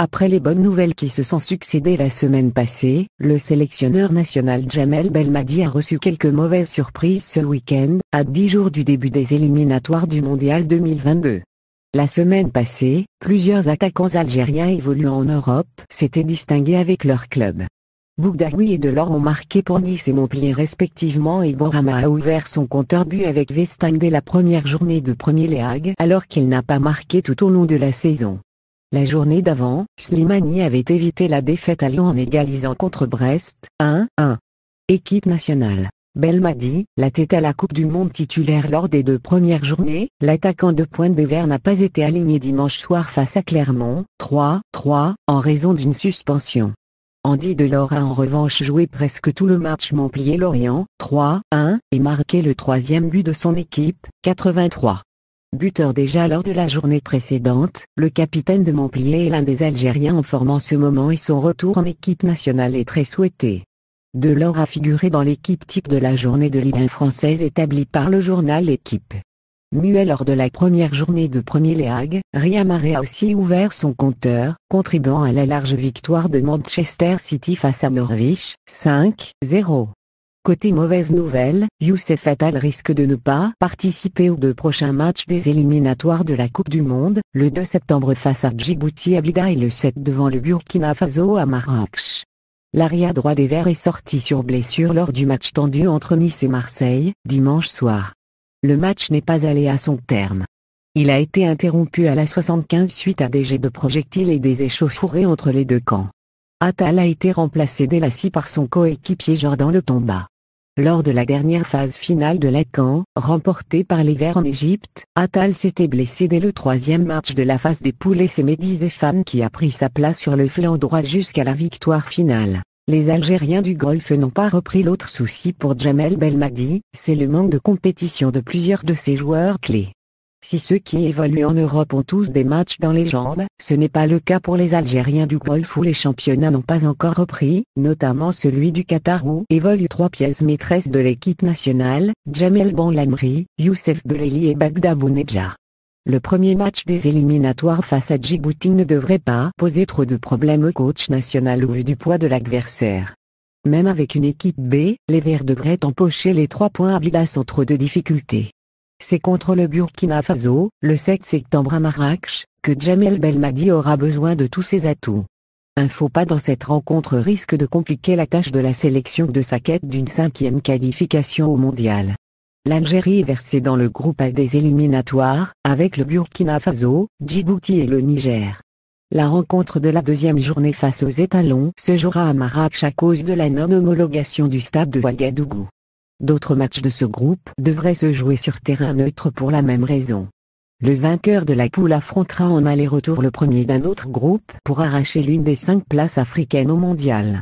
Après les bonnes nouvelles qui se sont succédées la semaine passée, le sélectionneur national Djamel Belmadi a reçu quelques mauvaises surprises ce week-end, à 10 jours du début des éliminatoires du Mondial 2022. La semaine passée, plusieurs attaquants algériens évoluant en Europe s'étaient distingués avec leur club. Bougdaoui et Delors ont marqué pour Nice et Montpellier respectivement et Bourama a ouvert son compteur but avec Vestang dès la première journée de Premier League alors qu'il n'a pas marqué tout au long de la saison. La journée d'avant, Slimani avait évité la défaite à Lyon en égalisant contre Brest, 1-1. Équipe nationale. Belmadi, la tête à la Coupe du Monde titulaire lors des 2 premières journées, l'attaquant de pointe des Verts n'a pas été aligné dimanche soir face à Clermont, 3-3, en raison d'une suspension. Andy Delors a en revanche joué presque tout le match Montpellier-Lorient, 3-1, et marqué le 3e but de son équipe, 83. Buteur déjà lors de la journée précédente, le capitaine de Montpellier est l'un des Algériens en forme en ce moment et son retour en équipe nationale est très souhaité. Delors a figuré dans l'équipe type de la journée de Ligue 1 française établie par le journal L'Équipe. Muet lors de la première journée de Premier League, Riyad Mahrez a aussi ouvert son compteur, contribuant à la large victoire de Manchester City face à Norwich, 5-0. Côté mauvaise nouvelle, Youssef Attal risque de ne pas participer aux 2 prochains matchs des éliminatoires de la Coupe du Monde, le 2 septembre face à Djibouti à Blida et le 7 devant le Burkina Faso à Marrakech. L'arrière droit des Verts est sorti sur blessure lors du match tendu entre Nice et Marseille, dimanche soir. Le match n'est pas allé à son terme. Il a été interrompu à la 75 suite à des jets de projectiles et des échauffourées entre les 2 camps. Attal a été remplacé dès la 6 par son coéquipier Jordan Le Tomba. Lors de la dernière phase finale de la CAN, remportée par les Verts en Égypte, Attal s'était blessé dès le 3e match de la phase des poules et c'est Mehdi Zefam qui a pris sa place sur le flanc droit jusqu'à la victoire finale. Les Algériens du Golfe n'ont pas repris. L'autre souci pour Djamel Belmadi, c'est le manque de compétition de plusieurs de ses joueurs clés. Si ceux qui évoluent en Europe ont tous des matchs dans les jambes, ce n'est pas le cas pour les Algériens du Golfe où les championnats n'ont pas encore repris, notamment celui du Qatar où évoluent 3 pièces maîtresses de l'équipe nationale, Djamel Benlamri, Youssef Belaili et Bagda Bounedjah. Le premier match des éliminatoires face à Djibouti ne devrait pas poser trop de problèmes au coach national au vu du poids de l'adversaire. Même avec une équipe B, les Verts devraient empocher les 3 points à Blida sans trop de difficultés. C'est contre le Burkina Faso, le 7 septembre à Marrakech, que Djamel Belmadi aura besoin de tous ses atouts. Un faux pas dans cette rencontre risque de compliquer la tâche de la sélection de sa quête d'une 5e qualification au mondial. L'Algérie est versée dans le groupe A des éliminatoires, avec le Burkina Faso, Djibouti et le Niger. La rencontre de la 2e journée face aux étalons se jouera à Marrakech à cause de la non-homologation du stade de Ouagadougou. D'autres matchs de ce groupe devraient se jouer sur terrain neutre pour la même raison. Le vainqueur de la poule affrontera en aller-retour le premier d'un autre groupe pour arracher l'une des 5 places africaines au mondial.